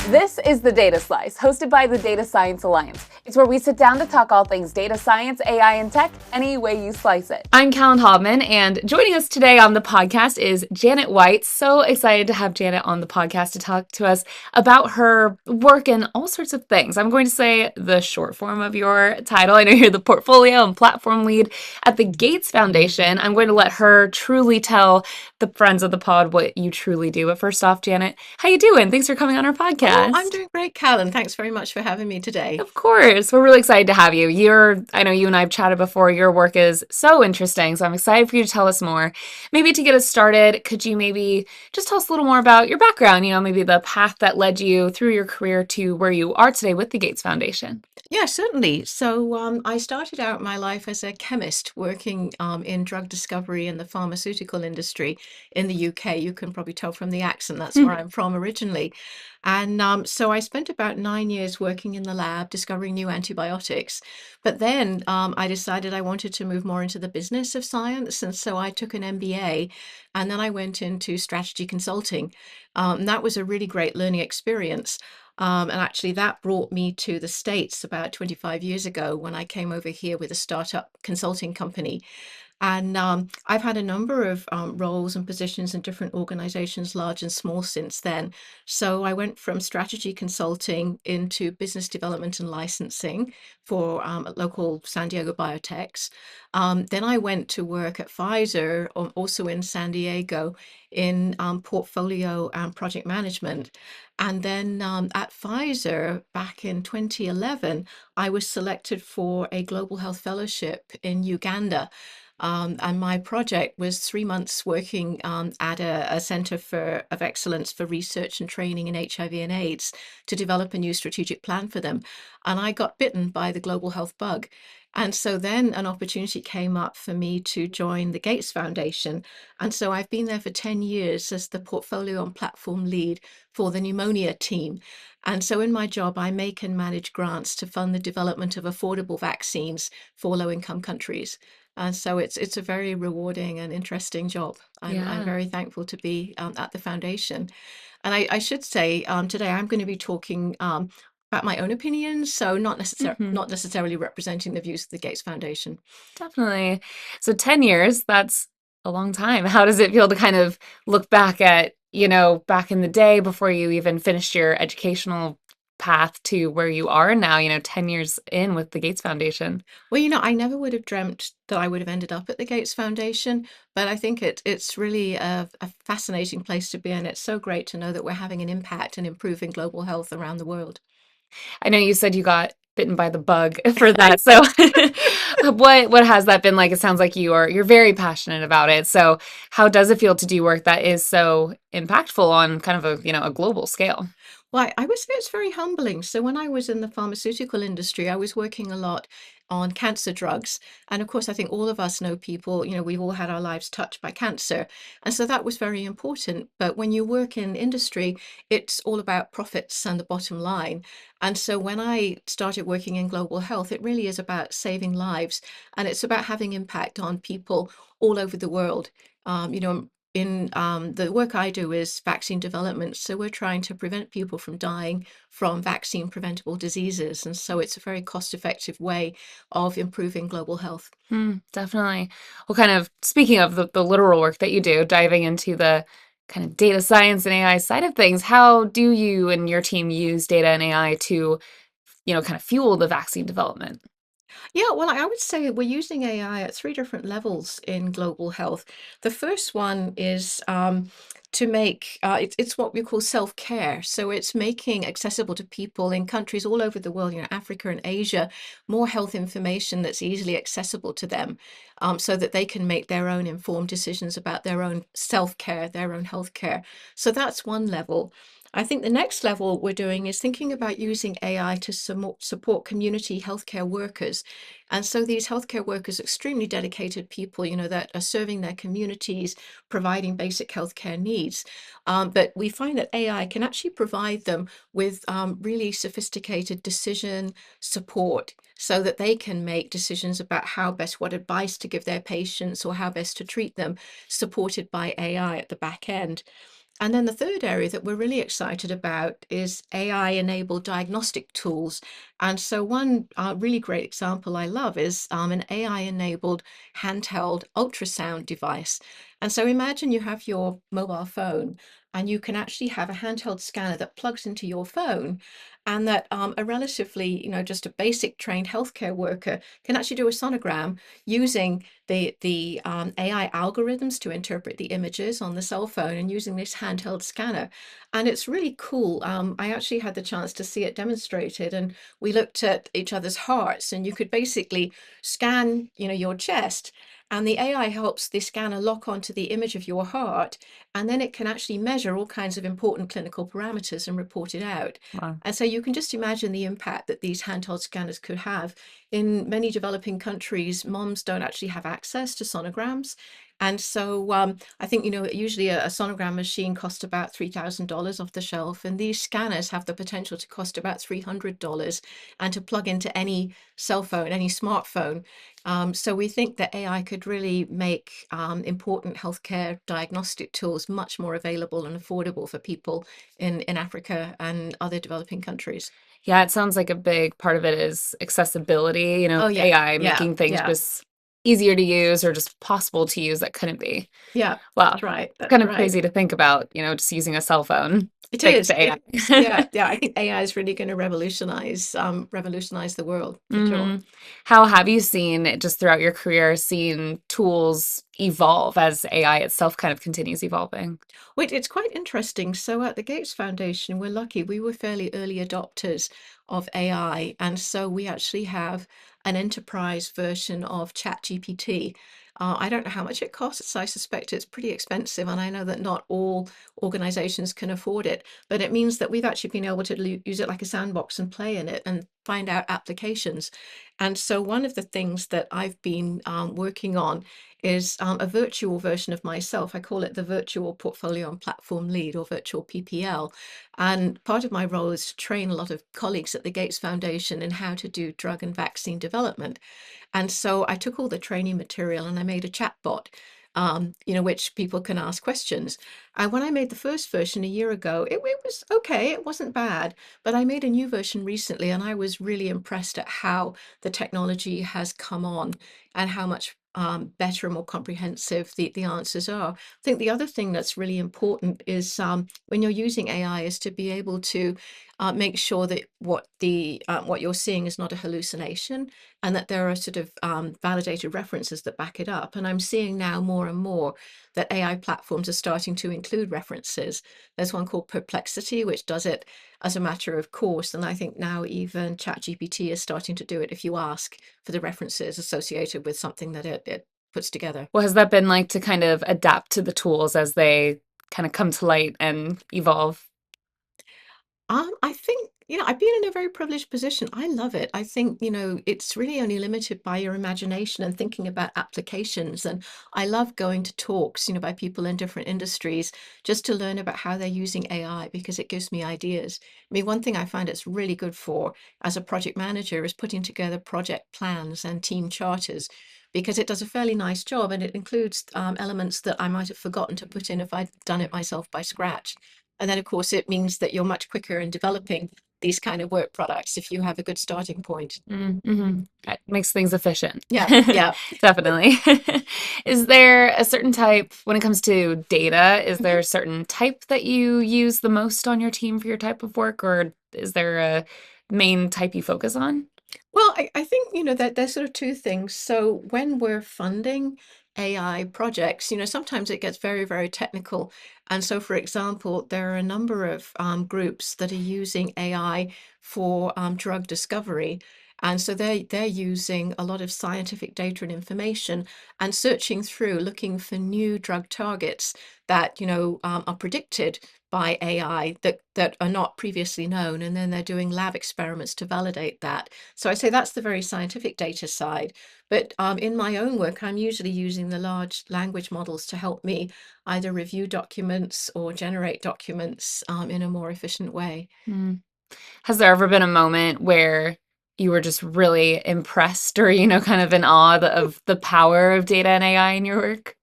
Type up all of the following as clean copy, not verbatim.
This is the Data Slice, hosted by the Data Science Alliance. It's where we sit down to talk all things data science, AI, and tech, any way you slice it. I'm Callan Hobman, and joining us today on the podcast is Janet White. So excited to have Janet on the podcast to talk to us about her work in all sorts of things. I'm going to say the short form of your title. I know you're the portfolio and platform lead at the Gates Foundation. I'm going to let her truly tell the friends of the pod what you truly do. But first off, Janet, how you doing? Thanks for coming on our podcast. Oh, I'm doing great, Callan. Thanks very much for having me today. Of course. We're really excited to have you. I know you and I have chatted before. Your work is so interesting. So I'm excited for you to tell us more. Maybe to get us started, could you maybe just tell us a little more about your background, maybe the path that led you through your career to where you are today with the Gates Foundation? Yeah, certainly. So I started out my life as a chemist working in drug discovery in the pharmaceutical industry in the UK. You can probably tell from the accent, that's where I'm from originally. And so I spent about 9 years working in the lab discovering new antibiotics. But then I decided I wanted to move more into the business of science. And so I took an MBA and then I went into strategy consulting. That was a really great learning experience. And actually, that brought me to the States about 25 years ago when I came over here with a startup consulting company. And I've had a number of roles and positions in different organizations, large and small, since then. So I went from strategy consulting into business development and licensing for local San Diego biotechs. Then I went to work at Pfizer, also in San Diego, in portfolio and project management. And then at Pfizer, back in 2011, I was selected for a global health fellowship in Uganda. And my project was 3 months working at a center of excellence for research and training in HIV and AIDS to develop a new strategic plan for them. And I got bitten by the global health bug. And so then an opportunity came up for me to join the Gates Foundation. And so I've been there for 10 years as the portfolio and platform lead for the Pneumonia team. And so in my job, I make and manage grants to fund the development of affordable vaccines for low-income countries. And so it's a very rewarding and interesting job. I'm Yeah. very thankful to be at the foundation. And I should say today I'm going to be talking about my own opinions, so not necessarily representing the views of the Gates Foundation. Definitely. So 10 years, that's a long time. How does it feel to kind of look back at, back in the day before you even finished your educational path to where you are now, 10 years in with the Gates Foundation? Well, I never would have dreamt that I would have ended up at the Gates Foundation, but I think it's really a fascinating place to be, and it's so great to know that we're having an impact and improving global health around the world. I know you said you got bitten by the bug for that. So what has that been like? It sounds like you're very passionate about it. So how does it feel to do work that is so impactful on kind of a global scale? Well, I would say it's very humbling. So when I was in the pharmaceutical industry, I was working a lot on cancer drugs. And of course, I think all of us know people, we've all had our lives touched by cancer. And so that was very important. But when you work in industry, it's all about profits and the bottom line. And so when I started working in global health, it really is about saving lives. And it's about having impact on people all over the world. In the work I do is vaccine development. So we're trying to prevent people from dying from vaccine preventable diseases. And so it's a very cost-effective way of improving global health. Definitely. Well, kind of speaking of the literal work that you do, diving into the kind of data science and AI side of things, how do you and your team use data and AI to, kind of fuel the vaccine development? Yeah, well, I would say we're using AI at three different levels in global health. The first one is to make it's what we call self-care. So it's making accessible to people in countries all over the world, Africa and Asia, more health information that's easily accessible to them, so that they can make their own informed decisions about their own self-care, their own healthcare. So that's one level. I think the next level we're doing is thinking about using AI to support community healthcare workers. And so these healthcare workers, extremely dedicated people, that are serving their communities, providing basic healthcare needs. But we find that AI can actually provide them with really sophisticated decision support so that they can make decisions about what advice to give their patients or how best to treat them, supported by AI at the back end. And then the third area that we're really excited about is AI-enabled diagnostic tools. And so one really great example I love is an AI-enabled handheld ultrasound device. And so imagine you have your mobile phone and you can actually have a handheld scanner that plugs into your phone, and that a relatively, just a basic trained healthcare worker can actually do a sonogram using the AI algorithms to interpret the images on the cell phone and using this handheld scanner. And it's really cool. I actually had the chance to see it demonstrated, and we looked at each other's hearts, and you could basically scan, your chest, and the AI helps the scanner lock onto the image of your heart, and then it can actually measure all kinds of important clinical parameters and report it out. Wow. And so you can just imagine the impact that these handheld scanners could have. In many developing countries, moms don't actually have access to sonograms. And so I think, usually a sonogram machine costs about $3,000 off the shelf. And these scanners have the potential to cost about $300 and to plug into any cell phone, any smartphone. So we think that AI could really make important healthcare diagnostic tools much more available and affordable for people in Africa and other developing countries. Yeah, it sounds like a big part of it is accessibility, Oh, yeah. AI Yeah. making things Yeah. just easier to use or just possible to use that couldn't be. Yeah. Wow. That's right. It's That's kind of right. crazy to think about, just using a cell phone It thanks is. to It is. Yeah. AI. Yeah. I think AI is really going to revolutionize the world for sure. hmm How have you seen, just throughout your career, seen tools evolve as AI itself kind of continues evolving? Wait, it's quite interesting. So at the Gates Foundation, we're lucky. We were fairly early adopters of AI, and so we actually have an enterprise version of ChatGPT. I don't know how much it costs. I suspect it's pretty expensive, and I know that not all organizations can afford it. But it means that we've actually been able to use it like a sandbox and play in it and find out applications. And so one of the things that I've been working on is a virtual version of myself. I call it the Virtual Portfolio and Platform Lead, or virtual PPL. And part of my role is to train a lot of colleagues at the Gates Foundation in how to do drug and vaccine development. And so I took all the training material and I made a chatbot, which people can ask questions. And when I made the first version a year ago, it was okay, it wasn't bad. But I made a new version recently, and I was really impressed at how the technology has come on and how much better and more comprehensive the answers are. I think the other thing that's really important is when you're using AI is to be able to make sure that what you're seeing is not a hallucination, and that there are sort of validated references that back it up. And I'm seeing now more and more that AI platforms are starting to include references. There's one called Perplexity, which does it as a matter of course. And I think now even ChatGPT is starting to do it if you ask for the references associated with something that it puts together. What has that been like to kind of adapt to the tools as they kind of come to light and evolve? I think, I've been in a very privileged position. I love it. I think, it's really only limited by your imagination and thinking about applications. And I love going to talks, by people in different industries just to learn about how they're using AI, because it gives me ideas. I mean, one thing I find it's really good for as a project manager is putting together project plans and team charters, because it does a fairly nice job, and it includes elements that I might have forgotten to put in if I'd done it myself by scratch. And then, of course, it means that you're much quicker in developing these kind of work products if you have a good starting point. Mm-hmm. It makes things efficient. Yeah, yeah. Definitely. Is there a certain type, when it comes to data, is there Mhm. a certain type that you use the most on your team for your type of work, or is there a main type you focus on? Well, I think, that there's sort of two things. So when we're funding AI projects, sometimes it gets very, very technical. And so, for example, there are a number of groups that are using AI for drug discovery. And so they're using a lot of scientific data and information and searching through, looking for new drug targets that, are predicted by AI that are not previously known. And then they're doing lab experiments to validate that. So I say that's the very scientific data side. But in my own work, I'm usually using the large language models to help me either review documents or generate documents in a more efficient way. Mm. Has there ever been a moment where you were just really impressed or, kind of in awe of the power of data and AI in your work?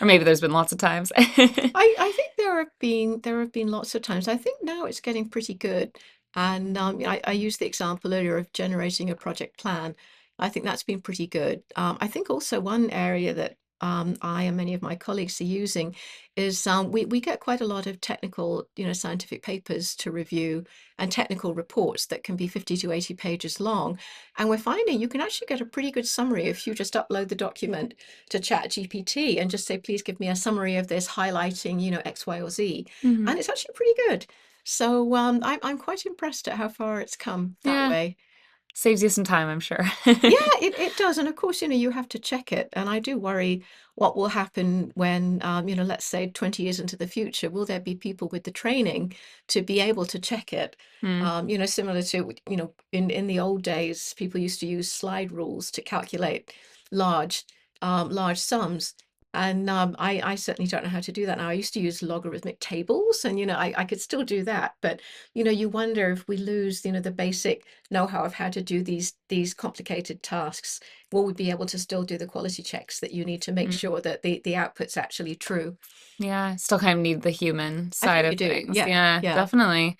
Or maybe there's been lots of times. I think there have been lots of times. I think now it's getting pretty good. And I used the example earlier of generating a project plan. I think that's been pretty good. I think also one area that I and many of my colleagues are using is we get quite a lot of technical, scientific papers to review and technical reports that can be 50 to 80 pages long. And we're finding you can actually get a pretty good summary if you just upload the document to chat GPT and just say, please give me a summary of this highlighting, X, Y, or Z. Mhm. And it's actually pretty good. So I'm quite impressed at how far it's come that Yeah, way. saves you some time, I'm sure. Yeah, it does. And of course, you have to check it. And I do worry what will happen when, let's say 20 years into the future, will there be people with the training to be able to check it? Mm, Similar to, in the old days, people used to use slide rules to calculate large, large sums. And I certainly don't know how to do that now. I used to use logarithmic tables and, I could still do that. But, you wonder if we lose, the basic know-how of how to do these complicated tasks, will we be able to still do the quality checks that you need to make mm. sure that the output's actually true? Yeah, still kind of need the human I side think you of do. things. Yeah, Yeah, yeah, definitely.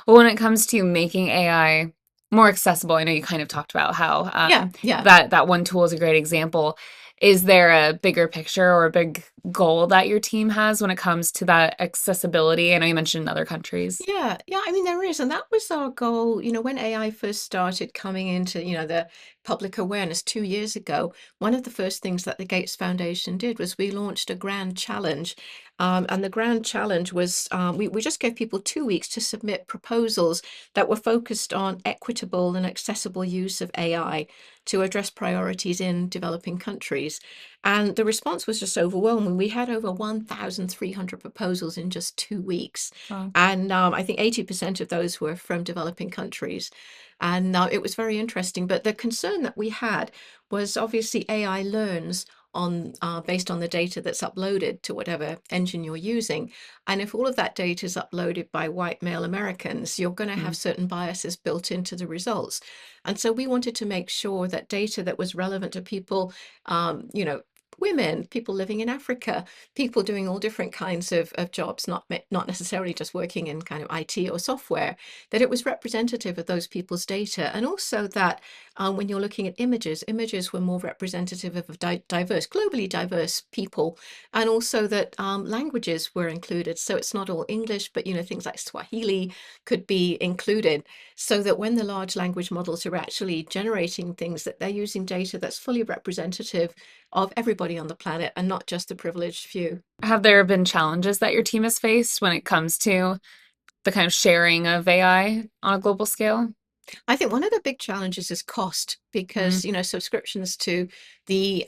Well, when it comes to making AI more accessible, I know you kind of talked about how yeah, yeah. that one tool is a great example. Is there a bigger picture or a big goal that your team has when it comes to that accessibility? I know you mentioned in other countries. Yeah, yeah, I mean, there is, and that was our goal, when AI first started coming into, the public awareness 2 years ago. One of the first things that the Gates Foundation did was we launched a grand challenge. And the grand challenge was we just gave people 2 weeks to submit proposals that were focused on equitable and accessible use of AI to address priorities in developing countries. And the response was just overwhelming. We had over 1,300 proposals in just 2 weeks. Wow. And I think 80% of those were from developing countries. And it was very interesting. But the concern that we had was obviously AI learns on based on the data that's uploaded to whatever engine you're using. And if all of that data is uploaded by white male Americans, you're going to have Mm. certain biases built into the results. And so we wanted to make sure that data that was relevant to people, women, people living in Africa, people doing all different kinds of jobs, not necessarily just working in kind of IT or software, that it was representative of those people's data. And also that when you're looking at images were more representative of diverse, globally diverse people. And also that languages were included. So it's not all English, but, things like Swahili could be included, so that when the large language models are actually generating things, that they're using data that's fully representative of everybody on the planet and not just the privileged few. Have there been challenges that your team has faced when it comes to the kind of sharing of AI on a global scale? I think one of the big challenges is cost Mm, because subscriptions to the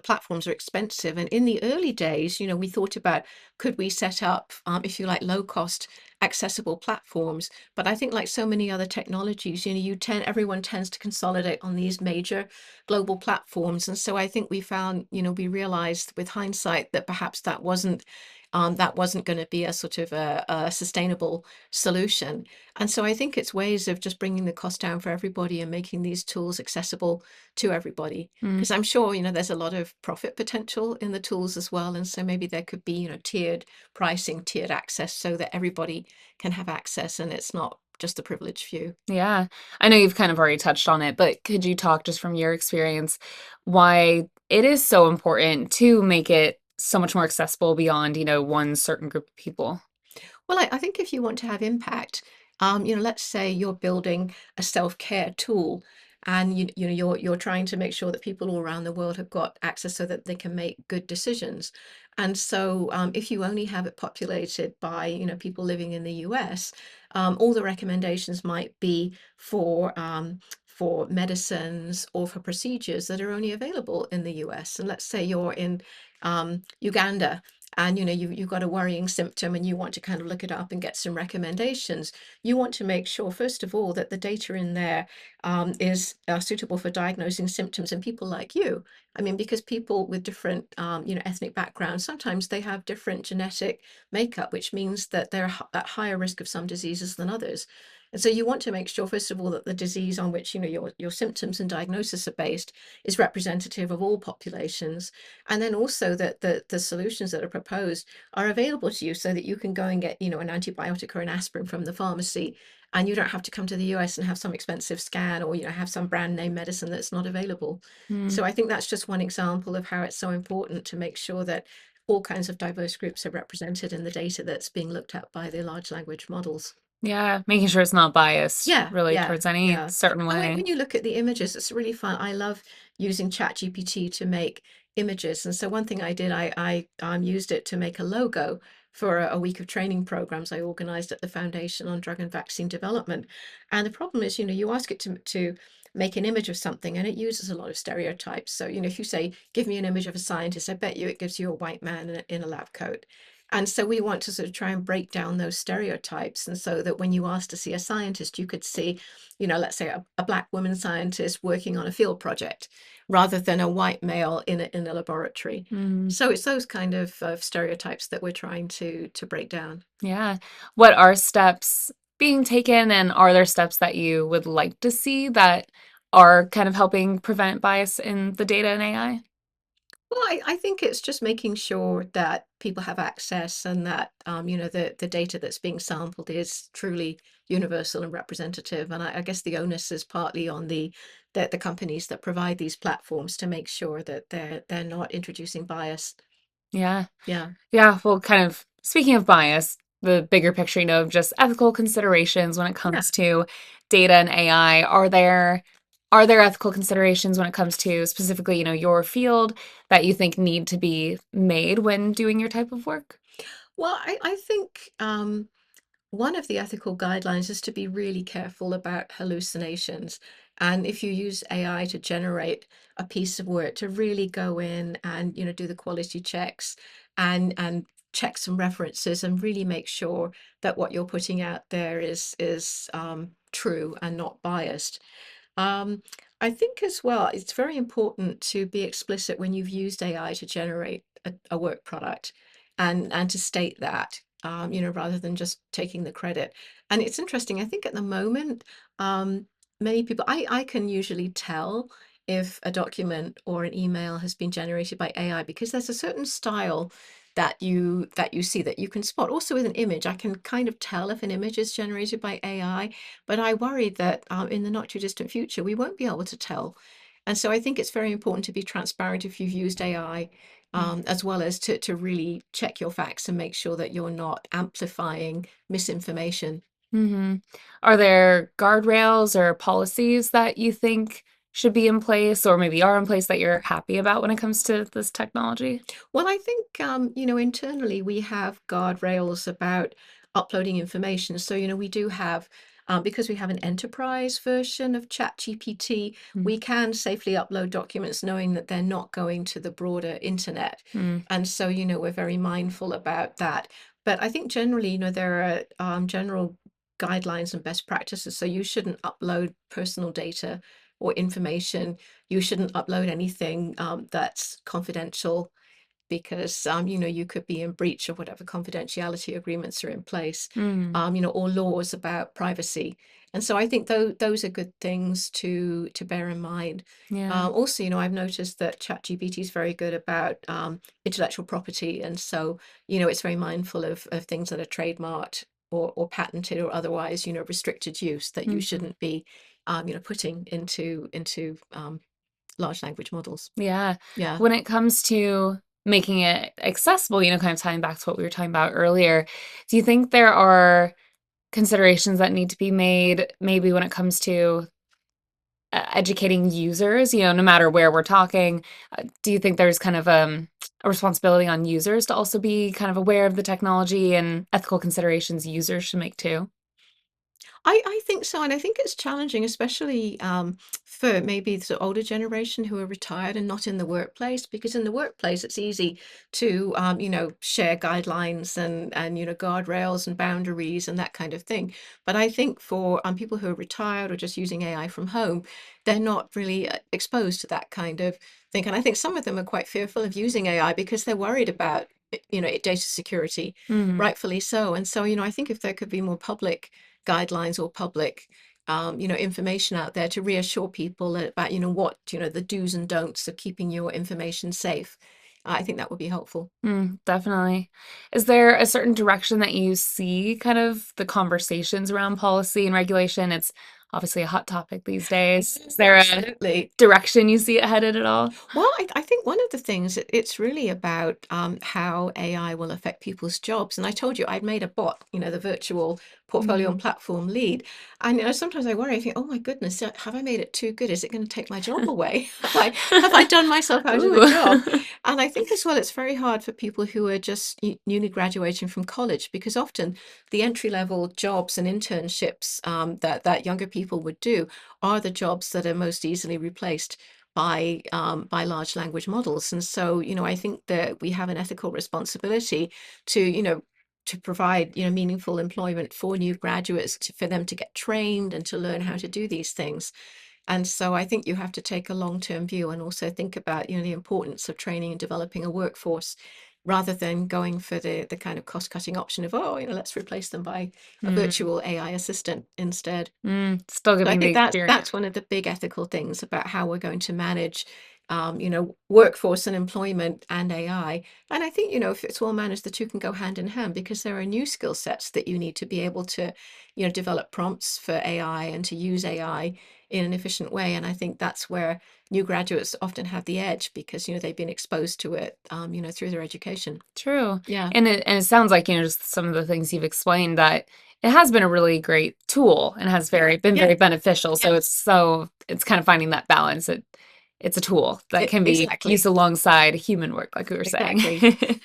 platforms are expensive. And in the early days, we thought about, could we set up, if you like, low cost accessible platforms. But I think like so many other technologies, everyone tends to consolidate on these major global platforms. And so I think we found, we realized with hindsight that perhaps that wasn't going to be a sort of a sustainable solution. And so I think it's ways of just bringing the cost down for everybody and making these tools accessible to everybody. mm. Because I'm sure, there's a lot of profit potential in the tools as well. And so maybe there could be, tiered pricing, tiered access so that everybody can have access and it's not just the privileged few. Yeah. I know you've kind of already touched on it, but could you talk just from your experience why it is so important to make it so much more accessible beyond, one certain group of people? Well, I think if you want to have impact, let's say you're building a self-care tool, and you're trying to make sure that people all around the world have got access so that they can make good decisions. And so, if you only have it populated by people living in the US, all the recommendations might be for medicines or for procedures that are only available in the US. And let's say you're in Uganda, and you've got a worrying symptom and you want to kind of look it up and get some recommendations. You want to make sure, first of all, that the data in there is suitable for diagnosing symptoms in people like you. I mean, because people with different ethnic backgrounds, sometimes they have different genetic makeup, which means that they're at higher risk of some diseases than others. And so you want to make sure, first of all, that the disease on which, your symptoms and diagnosis are based is representative of all populations. And then also that the solutions that are proposed are available to you so that you can go and get, an antibiotic or an aspirin from the pharmacy, and you don't have to come to the US and have some expensive scan, or, have some brand name medicine that's not available. Mm. So I think that's just one example of how it's so important to make sure that all kinds of diverse groups are represented in the data that's being looked at by the large language models. Yeah, making sure it's not biased Yeah, really yeah, towards any yeah. certain And way. when you look at the images, it's really fun. I love using ChatGPT to make images. And so one thing I did, I used it to make a logo for a week of training programs I organized at the Foundation on Drug and Vaccine Development. And the problem is, you ask it to make an image of something, and it uses a lot of stereotypes. So, if you say, give me an image of a scientist, I bet you it gives you a white man in a lab coat. And so we want to sort of try and break down those stereotypes. And so that when you ask to see a scientist, you could see, let's say a black woman scientist working on a field project rather than a white male in a laboratory. Mm. So it's those kind of stereotypes that we're trying to break down. Yeah. What are steps being taken, and are there steps that you would like to see that are kind of helping prevent bias in the data and AI? Well, I think it's just making sure that people have access, and that the data that's being sampled is truly universal and representative. And I guess the onus is partly on the companies that provide these platforms to make sure that they're not introducing bias. Yeah. Yeah. Yeah. Well, kind of speaking of bias, the bigger picture, of just ethical considerations when it Yeah. comes to data and AI, are there ethical considerations when it comes to specifically, your field that you think need to be made when doing your type of work? Well, I think one of the ethical guidelines is to be really careful about hallucinations. And if you use AI to generate a piece of work, to really go in and, do the quality checks and check some references, and really make sure that what you're putting out there is true and not biased. Um, I think as well, it's very important to be explicit when you've used AI to generate a work product, and to state that, rather than just taking the credit. And it's interesting, I think at the moment, many people, I can usually tell if a document or an email has been generated by AI, because there's a certain style that you see that you can spot. Also with an image, I can kind of tell if an image is generated by AI, but I worry that in the not too distant future, we won't be able to tell. And so I think it's very important to be transparent if you've used AI, as well as to really check your facts and make sure that you're not amplifying misinformation. Hmm. Are there guardrails or policies that you think should be in place, or maybe are in place, that you're happy about when it comes to this technology? Well, I think, internally we have guardrails about uploading information. So, we do have, because we have an enterprise version of ChatGPT, we can safely upload documents knowing that they're not going to the broader internet. Mm-hmm. And so, we're very mindful about that. But I think generally, there are general guidelines and best practices. So you shouldn't upload personal data or information. You shouldn't upload anything that's confidential, because you could be in breach of whatever confidentiality agreements are in place, Mm, or laws about privacy. And so I think those are good things to bear in mind. yeah. Also, I've noticed that ChatGPT is very good about intellectual property, and so it's very mindful of things that are trademarked or patented or otherwise restricted use, that you Mhm. shouldn't be putting into large language models. Yeah. Yeah. When it comes to making it accessible, kind of tying back to what we were talking about earlier, do you think there are considerations that need to be made, maybe when it comes to educating users, no matter where we're talking? Do you think there's kind of a responsibility on users to also be kind of aware of the technology and ethical considerations users should make too? I think so, and I think it's challenging, especially for maybe the older generation who are retired and not in the workplace. Because in the workplace, it's easy to share guidelines and guardrails and boundaries and that kind of thing. But I think for people who are retired or just using AI from home, they're not really exposed to that kind of thing. And I think some of them are quite fearful of using AI because they're worried about data security, Mhm. rightfully so. And so I think if there could be more public guidelines or public information out there to reassure people about, what, the do's and don'ts of keeping your information safe. I think that would be helpful. Definitely. Is there a certain direction that you see kind of the conversations around policy and regulation? It's obviously a hot topic these days. Is there a Absolutely. direction you see it headed at all? Well, I think one of the things, it's really about how AI will affect people's jobs. And I told you I'd made a bot, the virtual portfolio and platform lead. And sometimes I worry, I think, oh my goodness, have I made it too good? Is it going to take my job away? Have I done myself out of a job? Ooh. And I think as well, it's very hard for people who are just newly graduating from college, because often the entry level jobs and internships that younger people would do are the jobs that are most easily replaced by large language models. And so, I think that we have an ethical responsibility to provide, meaningful employment for new graduates, for them to get trained and to learn how to do these things. And so I think you have to take a long-term view and also think about, the importance of training and developing a workforce, rather than going for the kind of cost-cutting option of, let's replace them by a Mm, virtual AI assistant instead. still So I giving the think that's experience. one of the big ethical things about how we're going to manage, workforce and employment and AI. And I think, if it's well managed, the two can go hand in hand, because there are new skill sets that you need to be able to, develop prompts for AI and to use AI in an efficient way. And I think that's where new graduates often have the edge, because, they've been exposed to it, through their education. True. Yeah. And it sounds like, just some of the things you've explained, that it has been a really great tool and has been Yeah. very beneficial. Yeah. So it's kind of finding that balance. It's a tool that can be used Exactly. alongside human work, like we were saying. Exactly.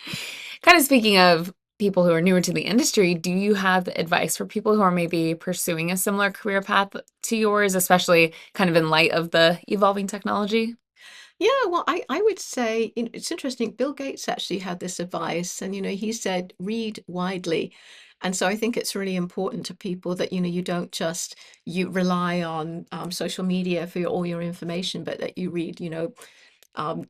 Kind of speaking of people who are newer to the industry, do you have advice for people who are maybe pursuing a similar career path to yours, especially kind of in light of the evolving technology? Yeah, well, I would say, it's interesting. Bill Gates actually had this advice, and he said, read widely. And so I think it's really important to people that you don't just you rely on social media for all your information, but that you read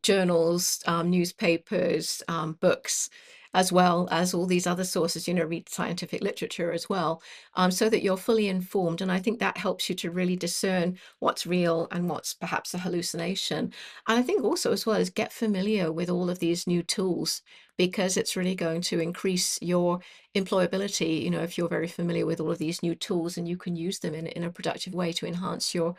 journals, newspapers, books, as well as all these other sources, read scientific literature as well, so that you're fully informed. And I think that helps you to really discern what's real and what's perhaps a hallucination. And I think also, as well, as get familiar with all of these new tools, because it's really going to increase your employability, if you're very familiar with all of these new tools and you can use them in a productive way to enhance your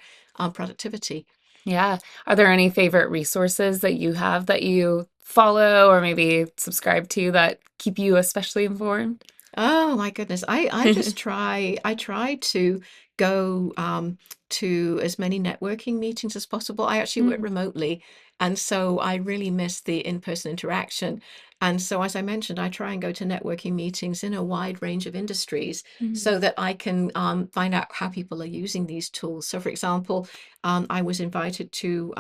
productivity. Yeah. Are there any favorite resources that you have that you follow or maybe subscribe to that keep you especially informed? Oh my goodness. I try to go to as many networking meetings as possible. I actually work Mm, remotely, and so I really miss the in-person interaction. And so, as I mentioned, I try and go to networking meetings in a wide range of industries, mhm, so that I can find out how people are using these tools. So, for example, I was invited to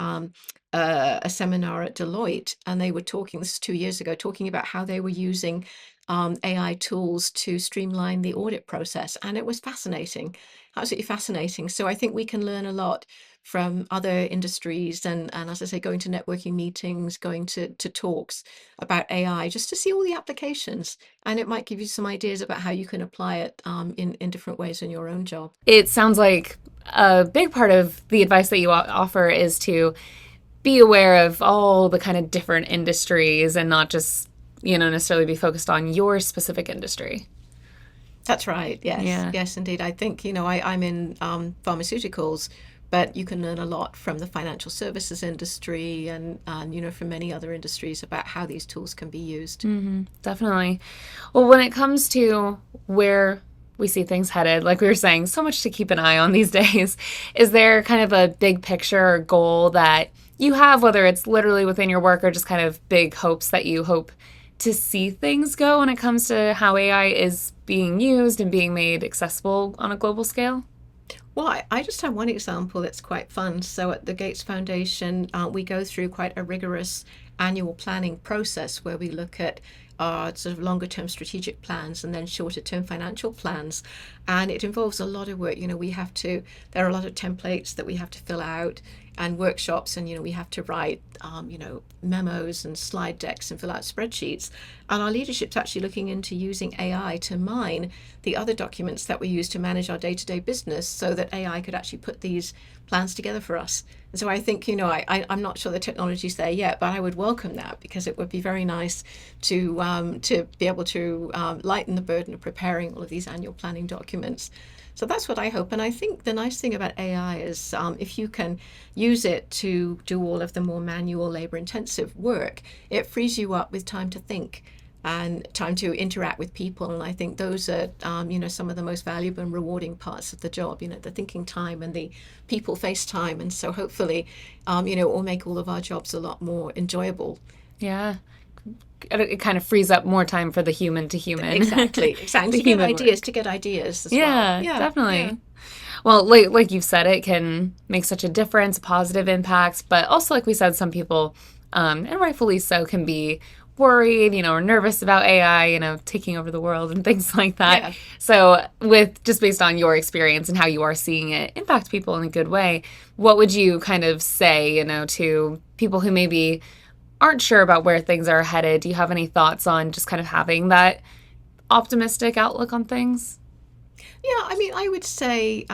a seminar at Deloitte, and they were talking, this is 2 years ago, talking about how they were using AI tools to streamline the audit process. And it was fascinating, absolutely fascinating. So I think we can learn a lot from other industries, and as I say, going to networking meetings, going to talks about AI, just to see all the applications. And it might give you some ideas about how you can apply it in different ways in your own job. It sounds like a big part of the advice that you offer is to be aware of all the kind of different industries and not just, necessarily be focused on your specific industry. That's right. Yes. Yeah. Yes, indeed. I think, I'm in pharmaceuticals, but you can learn a lot from the financial services industry and from many other industries about how these tools can be used. Definitely. Well, when it comes to where we see things headed, like we were saying, so much to keep an eye on these days. Is there kind of a big picture or goal that you have, whether it's literally within your work or just kind of big hopes that you hope to see things go when it comes to how AI is being used and being made accessible on a global scale? Well, I just have one example that's quite fun. So at the Gates Foundation, we go through quite a rigorous annual planning process where we look at sort of longer term strategic plans and then shorter term financial plans. And it involves a lot of work. There are a lot of templates that we have to fill out and workshops, and we have to write memos and slide decks and fill out spreadsheets. And our leadership's actually looking into using AI to mine the other documents that we use to manage our day-to-day business so that AI could actually put these plans together for us. And so I think, I'm not sure the technology's there yet, but I would welcome that because it would be very nice to be able to lighten the burden of preparing all of these annual planning documents. So that's what I hope. And I think the nice thing about AI is if you can use it to do all of the more manual, labor-intensive work, it frees you up with time to think and time to interact with people. And I think those are, some of the most valuable and rewarding parts of the job, the thinking time and the people face time. And so hopefully, it will make all of our jobs a lot more enjoyable. Yeah. It kind of frees up more time for the human to human. Exactly. To get ideas as well. Yeah, definitely. Yeah. Well, like you've said, it can make such a difference, positive impacts, but also, like we said, some people, and rightfully so, can be worried, or nervous about AI, taking over the world and things like that. Yeah. So just based on your experience and how you are seeing it impact people in a good way, what would you kind of say, to people who maybe aren't sure about where things are headed? Do you have any thoughts on just kind of having that optimistic outlook on things? Yeah, I would say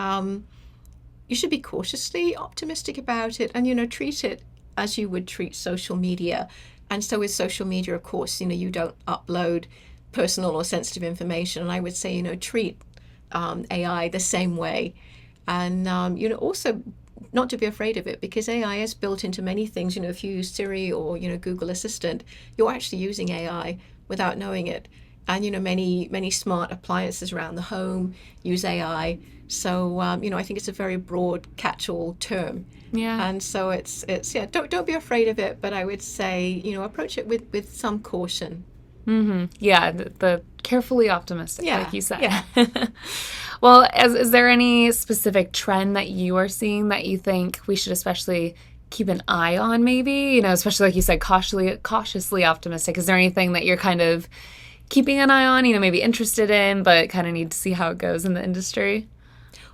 you should be cautiously optimistic about it and, treat it as you would treat social media. And so with social media, of course, you don't upload personal or sensitive information. And I would say, treat AI the same way. And, also not to be afraid of it, because AI is built into many things. If you use Siri or, Google Assistant, you're actually using AI without knowing it. And, many smart appliances around the home use AI. So, I think it's a very broad catch-all term. Yeah. And so it's don't be afraid of it, but I would say, approach it with some caution. Mm-hmm. Yeah, the carefully optimistic, like you said. Yeah. Well, is there any specific trend that you are seeing that you think we should especially keep an eye on, maybe? Especially like you said, cautiously optimistic. Is there anything that you're kind of keeping an eye on, maybe interested in, but kind of need to see how it goes in the industry?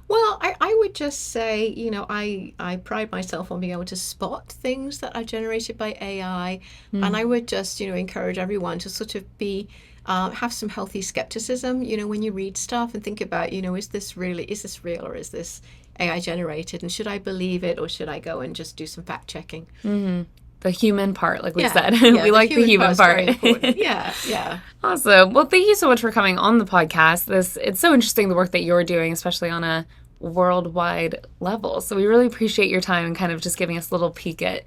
Well, I would just say, I pride myself on being able to spot things that are generated by AI. Mm. And I would just, encourage everyone to sort of have some healthy skepticism, when you read stuff and think about, is this real or is this AI generated? And should I believe it or should I go and just do some fact checking? Mm-hmm. The human part, like we said. We like the human part. Yeah. Awesome. Well, thank you so much for coming on the podcast. It's so interesting, the work that you're doing, especially on a worldwide level. So we really appreciate your time and kind of just giving us a little peek at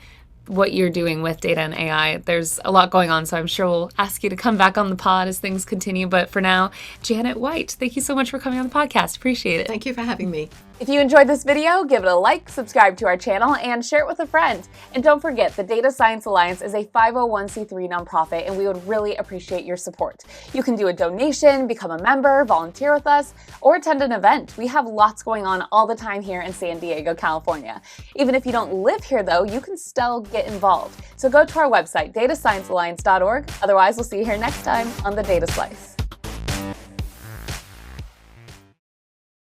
what you're doing with data and AI. There's a lot going on, so I'm sure we'll ask you to come back on the pod as things continue. But for now, Janet White, thank you so much for coming on the podcast. Appreciate it. Thank you for having me. If you enjoyed this video, give it a like, subscribe to our channel, and share it with a friend. And don't forget, the Data Science Alliance is a 501c3 nonprofit, and we would really appreciate your support. You can do a donation, become a member, volunteer with us, or attend an event. We have lots going on all the time here in San Diego, California. Even if you don't live here, though, you can still get involved. So go to our website, datasciencealliance.org. Otherwise, we'll see you here next time on The Data Slice.